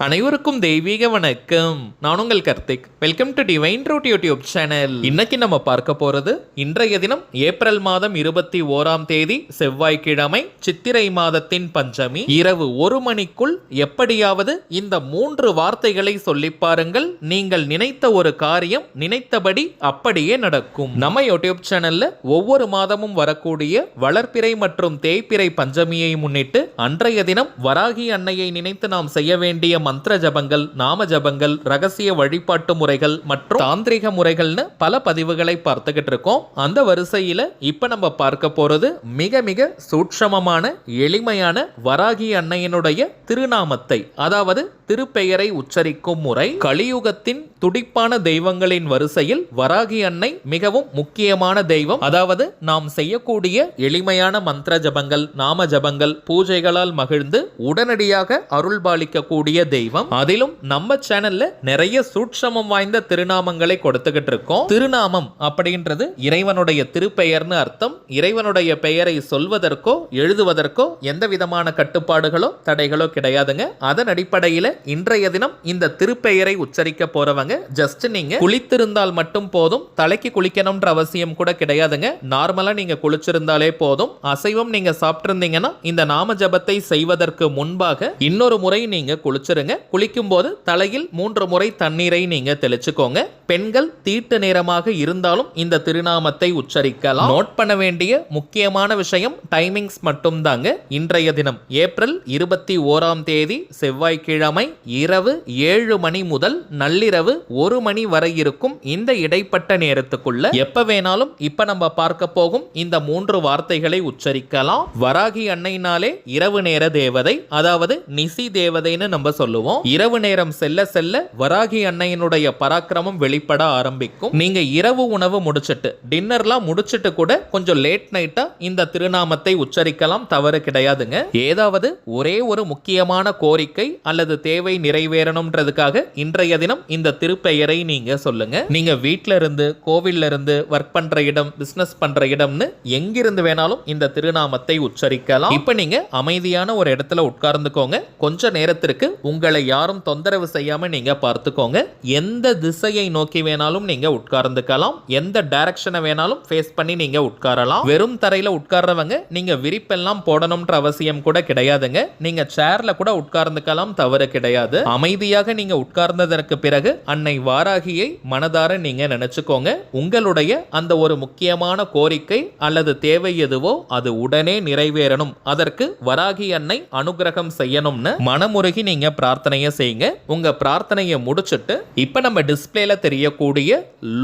அனைவருக்கும் தெய்வீக வணக்கம். நான் உங்கள் Karthik. Welcome to divine root YouTube channel. இன்னைக்கு நம்ம பார்க்க போறது இன்றைய தினம் ஏப்ரல் மாதம் 21ஆம் தேதி செவ்வாய்க்கிழமை, சித்திரை மாதத்தின் பஞ்சமி. இரவு 1 மணிக்குள் எப்படியாவது இந்த 3 வார்த்தைகளை சொல்லி பாருங்கள். நீங்கள் நினைத்த ஒரு காரியம் நினைத்தபடி அப்படியே நடக்கும். நம்ம யூடியூப் சேனல்ல ஒவ்வொரு மாதமும் வரக்கூடிய வளர்ப்பிறை மற்றும் தேய்பிறை பஞ்சமியை முன்னிட்டு அன்றைய தினம் வராகி அன்னையை நினைத்து நாம் செய்ய வேண்டிய மந்திர ஜபங்கள், நாம ஜபங்கள், ரகசிய வழிபாட்டு முறைகள் மற்றும் தாந்திரிக முறைகள்னு பல பதிவுகளை பார்த்துக்கிட்டு இருக்கோம். அந்த வரிசையில இப்ப நம்ம பார்க்க போறது மிக மிக சூட்சமமான எளிமையான வராகி அன்னையினுடைய திருநாமத்தை, அதாவது திருப்பெயரை உச்சரிக்கும் முறை. கலியுகத்தின் துடிப்பான தெய்வங்களின் வரிசையில் வராகி அன்னை மிகவும் முக்கியமான தெய்வம். அதாவது நாம் செய்யக்கூடிய எளிமையான மந்திர ஜபங்கள், நாம ஜபங்கள், பூஜைகளால் மகிழ்ந்து உடனடியாக அருள்பாலிக்கக்கூடிய தெய்வம். அதிலும் நம்ம சேனல்ல நிறைய சூட்சமம் வாய்ந்த திருநாமங்களை கொடுத்துக்கிட்டு இருக்கோம். திருநாமம் அப்படின்றது இறைவனுடைய திருப்பெயர்னு அர்த்தம். இறைவனுடைய பெயரை சொல்வதற்கோ எழுதுவதற்கோ எந்த விதமான கட்டுப்பாடுகளோ தடைகளோ கிடையாதுங்க. அதன் அடிப்படையில் இன்றைய தினம் இந்த திருப்பெயரை உச்சரிக்க போறவங்க ஜஸ்ட் நீங்க குளித்திருந்தால் மட்டும் போதும். தலைக்கு குளிக்கணும்ன்ற அவசியம் கூட கிடையாதுங்க. நார்மலா நீங்க குளிச்சிருந்தாலே போதும். அசைவம் நீங்க சாப்பிட்டிருந்தீங்கன்னா இந்த நாம ஜபத்தை செய்வதற்கு முன்பாக இன்னொரு முறை நீங்க குளிச்சிருங்க. குளிக்கும் போது தலையில் 3 முறை தண்ணீரை நீங்க தெளிச்சுக்கோங்க. பெண்கள் தீட்டு நேரமாக இருந்தாலும் இந்த திருநாமத்தை உச்சரிக்கலாம். நோட் பண்ண வேண்டிய முக்கியமான விஷயம் டைமிங்ஸ் மட்டும் தாங்க. இன்றைய தினம் ஏப்ரல் 21ஆம் தேதி செவ்வாய்க்கிழமை இரவு 7 மணி முதல் நள்ளிரவு 1 மணி வரை இருக்கும் இந்த இடைப்பட்ட நேரத்துக்குள்ள எப்ப வேணாலும் இப்ப நம்ம பார்க்க போகும் இந்த 3 வார்த்தைகளை உச்சரிக்கலாம். வராகி அன்னைனாலே இரவு நேர தேவதை, அதாவது நிசி தேவதைன்னு நம்ம சொல்லுவோம். இரவு நேரம் செல்ல செல்ல வராகி அன்னையினுடைய பராக்கிரமம் வெளிப்பட ஆரம்பிக்கும். நீங்க இரவு உணவு முடிச்சிட்டு டின்னர்லாம் முடிச்சிட்டு கூட கொஞ்சம் லேட் நைட்டா இந்த திருநாமத்தை உச்சரிக்கலாம், தவறு கிடையாதுங்க. ஏதாவது ஒரே ஒரு முக்கியமான கோரிக்கை அல்லது தேவை நிறைவேறணும்ன்றதுக்காக இன்றைய தினம் இந்த திருப்பெயரை நீங்க சொல்லுங்க. நீங்க வீட்ல இருந்து, கோவில்ல இருந்து, ஒர்க் பண்ற இடம், பிசினஸ் பண்ற இடம்னு எங்கிருந்து வேணாலும் இந்த திருநாமத்தை உச்சரிக்கலாம். இப்ப நீங்க அமைதியான ஒரு இடத்துல உட்கார்ந்துக்கோங்க. கொஞ்ச நேரத்திற்கு உங்களை யாரும் தொந்தரவு செய்யாம நீங்க பார்த்துக்கோங்க. எந்த திசையை நோக்கி வேணாலும் நீங்க உட்கார்ந்துக்கலாம். எந்த டைரக்ஷனை வேணாலும் ஃபேஸ் பண்ணி நீங்க உட்காரலாம். வெறும் தரையில உட்கார்றவங்க நீங்க விரிப்பெல்லாம் போடணும்ன்ற அவசியம் கூட கிடையாதுங்க. நீங்க சேர்ல கூட உட்கார்ந்துக்கலாம், தவறு கிடையாது. அமைதியாக நீங்க உட்கார்ந்ததற்கு பிறகு அன்னை வாராகியை மனதார நீங்க நினைச்சுக்கோங்க. உங்களுடைய அந்த ஒரு முக்கியமான கோரிக்கை அல்லது தேவை எதுவோ அது உடனே நிறைவேறணும், அதற்கு வராகி அன்னை அனுகிரகம் செய்யணும்னு மனமுருகி நீங்க பிரார்த்தனையை செய்யுங்க. உங்க பிரார்த்தனையை முடிச்சிட்டு இப்ப நம்ம டிஸ்பிளேல தெரியக்கூடிய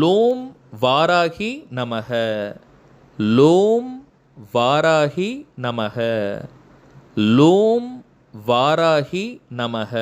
லோம் வாராகி நமக, லோம் வாராகி நமக, லோம் வாராகி நமக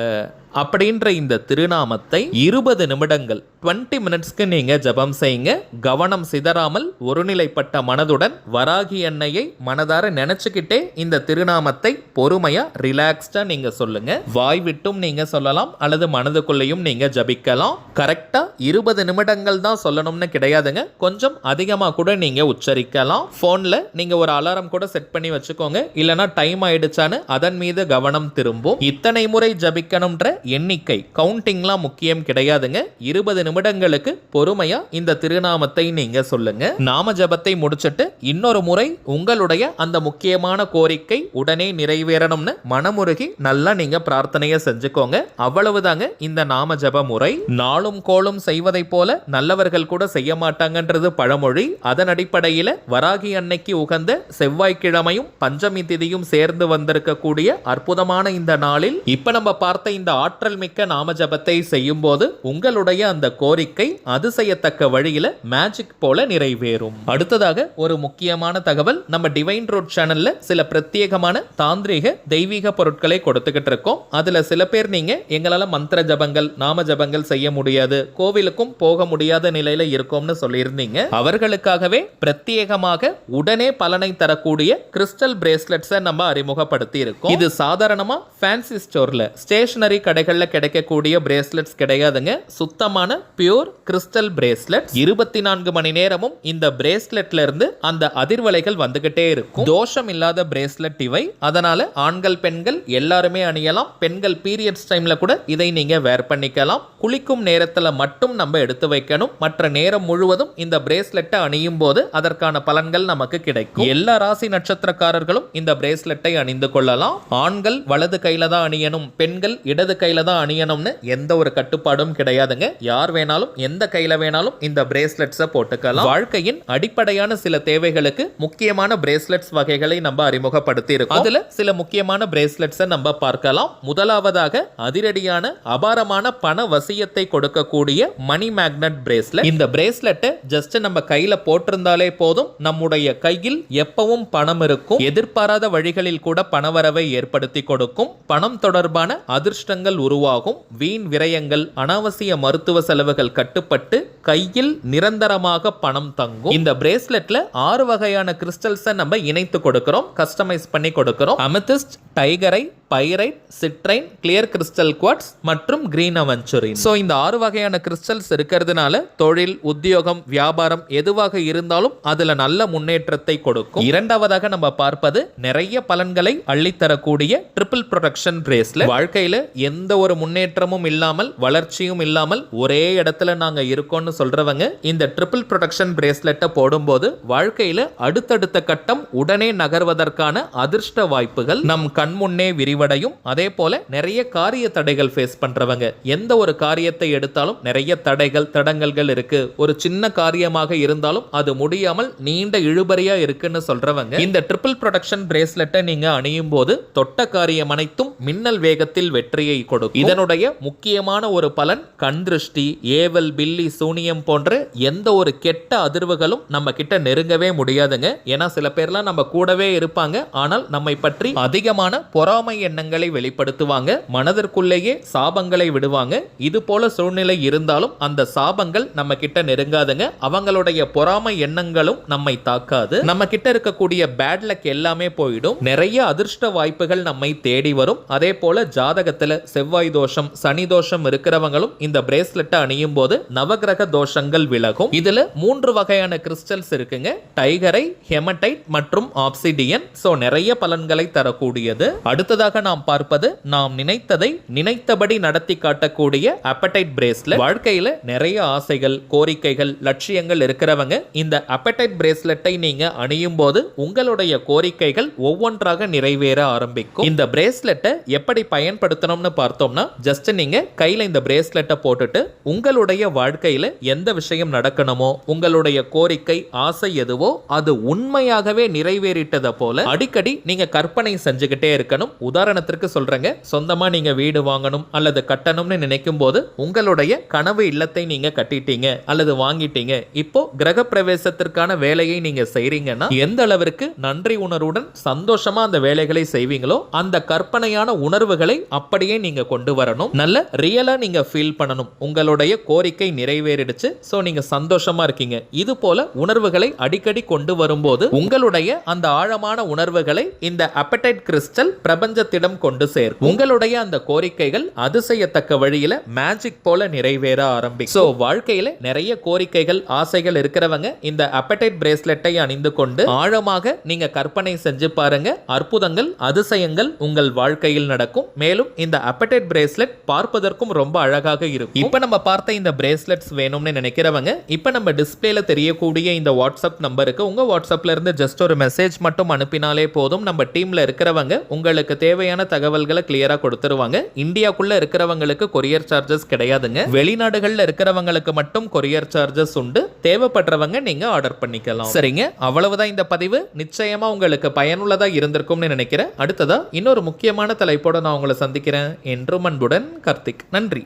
அப்படின்ற இந்த திருநாமத்தை 20 நிமிடங்கள் 20 மினிட்ஸ்க்கு நீங்க ஜபம் செய்யுங்க. கவனம் சிதறாமல் ஒருநிலைப்பட்ட மனதுடன் வராகி அன்னையை மனதார நினைச்சுக்கிட்டே இந்த திருநாமத்தை பொறுமையா ரிலாக்ஸ்டா நீங்க சொல்லுங்க. வாய் விட்டும் நீங்க சொல்லலாம் அல்லது மனதுக்குள்ளேயும் நீங்க ஜபிக்கலாம். கரெக்டா 20 நிமிடங்கள் தான் சொல்லணும்னு கிடையாதுங்க. கொஞ்சம் அதிகமா கூட நீங்க உச்சரிக்கலாம். போன்ல நீங்க ஒரு அலாரம் கூட செட் பண்ணி வச்சுக்கோங்க. இல்லனா டைம் ஆயிடுச்சான்னு அதன் மீது கவனம் திரும்பும். இத்தனை முறை ஜபிக்கணும்ன்ற எண்ணிக்கை கவுண்டிங்லாம் முக்கியம் கிடையாதுங்க. 20 நிமிடங்களுக்கு பொறுமையா இந்த திருநாமத்தை நீங்க சொல்லுங்க. நாம ஜபத்தை முடிச்சிட்டு இன்னொரு முறை உங்களுடைய அந்த முக்கியமான கோரிக்கை உடனே நிறைவேறணும்னு மனமுருகி நல்லா நீங்க பிரார்த்தனையை செஞ்சுக்கோங்க. அவ்வளவுதாங்க இந்த நாம ஜப முறை. நாளும் கோளும் செய்வதை போல நல்லவர்கள் கூட செய்ய மாட்டாங்கன்றது பழமொழி. அதன் அடிப்படையில் வராகி அன்னைக்கு உகந்த செவ்வாய்க்கிழமையும் பஞ்சமி திதியும் சேர்ந்து வந்திருக்கக்கூடிய அற்புதமான இந்த நாளில் இப்ப நம்ம பார்த்த இந்த ஆற்றல் மிக்க நாம ஜபத்தை செய்யும் போது உங்களுடைய அந்த கோரிக்கை அதிசயத்தக்க வழியில மேஜிக் போல நிறைவேறும். அடுத்ததாக ஒரு முக்கியமான தகவல், நம்ம டிவைன் ரூட் சேனல்ல சில பிரத்யேகமான தாந்திரிக தெய்வீக பொருட்களை கொடுத்துக்கிட்டு இருக்கோம். அதுல சில பேர் நீங்க எங்களால மந்திர ஜபங்கள், நாம ஜபங்கள் செய்ய முடியாது, கோவிலுக்கும் போக முடியாத நிலையில இருக்கோம்னு சொல்லியிருந்தீங்க. அவர்களுக்காகவே பிரத்யேகமாக உடனே பலனை தரக்கூடிய கிறிஸ்டல் பிரேஸ்லெட்ஸை நம்ம அறிமுகப்படுத்தி இருக்கோம். இது சாதாரணமா ஃபேன்சி ஸ்டோர்ல, ஸ்டேஷனரி கடை கடைகளில் கிடைக்கக்கூடிய பிரேஸ்லெட்ஸ் கிடையாதுங்க. சுத்தமான பியூர் கிறிஸ்டல் பிரேஸ்லெட். 24 மணி நேரமும் இந்த பிரேஸ்லெட்ல இருந்து அந்த அதிர்வலைகள் வந்துகிட்டே இருக்கும். தோஷம் இல்லாத பிரேஸ்லெட் இவை. அதனால ஆண்கள் பெண்கள் எல்லாருமே அணியலாம். பெண்கள் பீரியட்ஸ் டைம்ல கூட இதை நீங்க வேர் பண்ணிக்கலாம். குளிக்கும் நேரத்துல மட்டும் நம்ம எடுத்து வைக்கணும். மற்ற நேரம் முழுவதும் இந்த பிரேஸ்லெட்டை அணியும் போது அதற்கான பலன்கள் நமக்கு கிடைக்கும். எல்லா ராசி நட்சத்திரக்காரர்களும் இந்த பிரேஸ்லெட்டை அணிந்து கொள்ளலாம். ஆண்கள் வலது கையில தான் அணியணும், பெண்கள் இடது கையில தான் அணியணும்னு எந்த ஒரு கட்டுப்பாடும் கிடையாதுங்க. யார் வேணாலும் எந்த கையில வேணாலும் இந்த பிரேஸ்லெட்ஸை போட்டுக்கலாம். வாழ்க்கையின் அடிப்படையான சில தேவைகளுக்கு முக்கியமான பிரேஸ்லெட்ஸ் வகைகளை நம்ம அறிமுகப்படுத்தி இருக்கோம். அதுல சில முக்கியமான பிரேஸ்லெட்ஸை நம்ம பார்க்கலாம். முதலாவதாக அதிரடியான அபாரமான பண வசியத்தை கொடுக்கக்கூடிய மணி மேக்னெட் பிரேஸ்லெட். இந்த பிரேஸ்லெட்டை ஜஸ்ட் நம்ம கையில போட்டிருந்தாலே போதும், நம்முடைய கையில் எப்பவும் பணம் இருக்கும். எதிர்பாராத வழிகளில் கூட பணவரவை ஏற்படுத்தி கொடுக்கும். பணம் தொடர்பான அதிர்ஷ்டங்கள் உருவாகும். வீண் விரயங்கள், அனாவசிய மருத்துவ செலவுகள் கட்டுப்பட்டு கையில் நிரந்தரமாக பணம் தங்கும். இந்த பிரேஸ்லெட்ல 6 வகையான கிறிஸ்டல்ஸை நம்ம இணைத்து கொடுக்கிறோம், கஸ்டமைஸ் பண்ணி கொடுக்கிறோம். Amethyst, tiger eye, pyrite, citrine, clear crystal quartz மற்றும் கிரீன் அவென்ச்சுரின். சோ இந்த 6 வகையான கிறிஸ்டல்ஸ் இருக்கிறதுனால தொழில், உத்தியோகம், வியாபாரம் எதுவாக இருந்தாலும் அதுல நல்ல முன்னேற்றத்தை கொடுக்கும். இரண்டாவதாக நம்ம பார்ப்பது நிறைய பலன்களை அள்ளித்தரக்கூடிய ட்ரிபிள் ப்ரொடெக்ஷன் பிரேஸ்லெட். வாழ்க்கையில எந்த ஒரு முன்னேற்றமும் இல்லாமல், வளர்ச்சியும் இல்லாமல் ஒரே இடத்துல நாங்க இருக்கோம்னு சொல்றவங்க இந்த ட்ரிபிள் ப்ரொடெக்ஷன் பிரேஸ்லெட்டை போடும்போது வாழ்க்கையில அடுத்தடுத்த கட்டம் உடனே நகர்வதற்கான அதிர்ஷ்ட வாய்ப்புகள் நம் கண்முன்னே விரிவடையும். அதே போல நிறைய காரிய தடைகள் ஃபேஸ் பண்றவங்க, எந்த ஒரு காரியத்தை எடுத்தாலும் நிறைய தடைகள், தடங்கல்கள் இருக்கு. ஒரு சின்ன காரியமாக இருந்தாலும் அது முடியாமல் நீண்ட இழுபறியா இருக்குன்னு சொல்றவங்க இந்த ட்ரிபிள் ப்ரொடெக்ஷன் பிரேஸ்லெட்டை நீங்க அணியும் போது தொட்ட காரியம் அனைத்தும் மின்னல் வேகத்தில் வெற்றியை கொடுக்கும். இதனுடைய முக்கியமான ஒரு பலன் கண் திருஷ்டி, ஏவல், பில்லி, சூனியம் போன்ற எந்த ஒரு கெட்ட அதிர்வுகளும் நம்ம கிட்ட நெருங்கவே முடியாதுங்க. ஏன்னா சில பேர்லாம் நம்ம கூடவே இருப்பாங்க, ஆனால் நம்மை பற்றி அதிகமான பொறாமை எண்ணங்களை வெளிப்படுத்துவாங்க, மனதிற்குள்ளேயே சாபங்களை விடுவாங்க. இது போல சூழ்நிலை இருந்தாலும் அந்த சாபங்கள் நம்ம கிட்ட நெருங்காதுங்க. அவங்களுடைய பொறாமை எண்ணங்களும் நம்மை தாக்காது. நம்ம கிட்ட இருக்கக்கூடிய பேட் லக் எல்லாமே போயிடும். நிறைய அதிர்ஷ்ட வாய்ப்புகள் நம்மை தேடி வரும். அதே போல ஜாதகத்துல செவ்வாய் தோஷம், சனி தோஷம் இருக்கிறவங்களும் இந்த பிரேஸ்லெட்டை அணியும் போது நவகிரக தோஷங்கள் விலகும். இதுல 3 வகையான கிறிஸ்டல்ஸ் இருக்குங்க. டைகரை, ஹெமடைட் மற்றும் ஆப்சிடியன். சோ நிறைய பலன்களை தரக்கூடியது. அடுத்ததாக நாம் பார்ப்பது நாம் நினைத்ததை நினைத்தபடி நடத்தி காட்டக்கூடிய அப்படைட் பிரேஸ்லெட். வாழ்க்கையில நிறைய ஆசைகள், கோரிக்கைகள், லட்சியங்கள் இருக்கிறவங்க இந்த அப்படைட் பிரேஸ்லெட்டை நீங்க அணியும் போது உங்களுடைய கோரிக்கைகள் ஒவ்வொன்றாக நிறைவேற ஆரம்பிக்கும். இந்த பிரேஸ்லெட்டை எப்படி பயன்படுத்தணும்னு பார்த்தோம்னா, ஜஸ்ட் நீங்க கையில இந்த பிரேஸ்லெட்டை போட்டுட்டு உங்களுடைய வாழ்க்கையில எந்த விஷயம் நடக்கணுமோ, உங்களுடைய கோரிக்கை, ஆசை எதுவோ அது உண்மையாகவே நிறைவேறிட்டதை போல அடிக்கடி நீங்க கற்பனை செஞ்சுக்கிட்டே இருக்கணும். உதாரணத்திற்கு சொல்றேங்க, சொந்தமா நீங்க வீடு வாங்கணும் அல்லது கட்டணும்னு நினைக்கும் போது உங்களுடைய கனவு இல்லத்தை நீங்க கட்டிட்டீங்க அல்லது வாங்கிட்டீங்க. இப்போ கிரக பிரவேசத்திற்கான வேலையை நீங்க செய்றீங்கன்னா எந்த அளவிற்கு நன்றி உணர்வுடன் சந்தோஷமா அந்த வேலைகளை செய்வீங்களோ அந்த கற்பனையான உணர்வுகளை அப்படியே நீங்க கொண்டு வரணும். நல்ல ரியலா நீங்க ஃபீல் பண்ணணும். உங்களுடைய கோரிக்கை நிறைவேறிடுச்சு, சோ நீங்க சந்தோஷமா இருக்கீங்க. இது போல உணர்வுகளை அடிக்கடி கொண்டு வரும்போது உங்களுடைய அந்த ஆழமான உணர்வுகளை இந்த அப்படைட் கிறிஸ்டல் பிரபஞ்சத்திடம் கொண்டு சேர்க்கும். உங்களுடைய அந்த கோரிக்கைகள் அதிசயத்தக்க வழியில மேஜிக் போல நிறைவேற ஆரம்பிக்கும். சோ வாழ்க்கையில நிறைய கோரிக்கைகள், ஆசைகள் இருக்கிறவங்க இந்த அப்படைட் பிரேஸ்லெட்டை அணிந்து கொண்டு ஆழமாக நீங்க கற்பனை செஞ்சு பாருங்க. அற்புதங்கள், அதிசயங்கள் உங்கள் வாழ்க்கையில் நடக்கும். மேலும் இந்த அப்படைட் பிரேஸ்லெட் பார்ப்பதற்கும் ரொம்ப அழகாக இருக்கும். இப்ப நம்ம பார்த்த இந்த பிரேஸ்லெட்ஸ் வேணும்னு நினைக்கிறவங்க இப்ப நம்ம டிஸ்பிளேல தெரியக்கூடிய இந்த வாட்ஸ்அப் நம்பருக்கு உங்க வாட்ஸ்அப்ல இருந்து ஜஸ்ட் ஒரு மெசேஜ் மட்டும் அனுப்பினாலே போதும். நம்ம டீம்ல இருக்கிறவங்க உங்களுக்கு தேவையான தகவல்களை கிளியரா கொடுத்துருவாங்க. இந்தியாக்குள்ள இருக்கிறவங்களுக்கு கொரியர் சார்ஜஸ் கிடையாதுங்க. வெளிநாடுகள்ல இருக்கிறவங்களுக்கு மட்டும் கொரியர் சார்ஜஸ் உண்டு. தேவைப்படுறவங்க நீங்க ஆர்டர் பண்ணிக்கலாம். சரிங்க, அவ்வளவுதான் இந்த பதிவு. நிச்சயமா உங்களுக்கு பயனுள்ளதா இருந்திருக்கும்னு நினைக்கிறேன். அடுத்ததா இன்னொரு முக்கியமான தலைப்போட நான் உங்களை சந்திக்கிறேன். என்றும் அன்புடன் கார்த்திக். நன்றி.